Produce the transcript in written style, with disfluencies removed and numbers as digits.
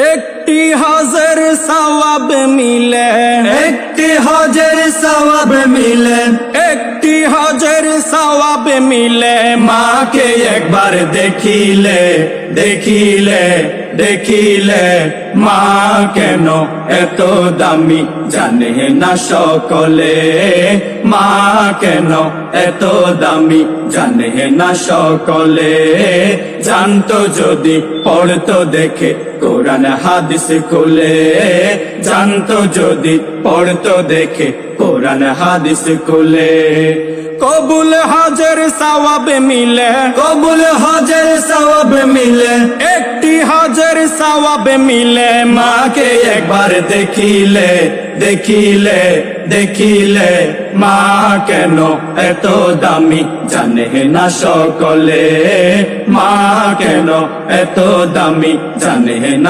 একটি হজের সওয়াব মিলে, একটি হজের সওয়াব মিলে, একটি হজের সওয়াব মিলে। মাকে একবার দেখিলে, দেখিলে, দেখিলে, মা কেন এত দামি জানে না সকলে, মা কেন এত দামি জানে না সকলে। জানতো যদি পড়তো দেখে কোরআন হাদিস খুলে, জানতো যদি পড়তো দেখে কোরআন হাদিস খুলে। কবুল হজের সওয়াব মিলে, কবুল হজের সওয়াব মিলে, একটি হজের সওয়াব মিলে। মাকে একবার দেখিলে, দেখিলে, দেখিলে, মা কেন এত দামি জানে না সকলে, মা কেন এত দামি জানে না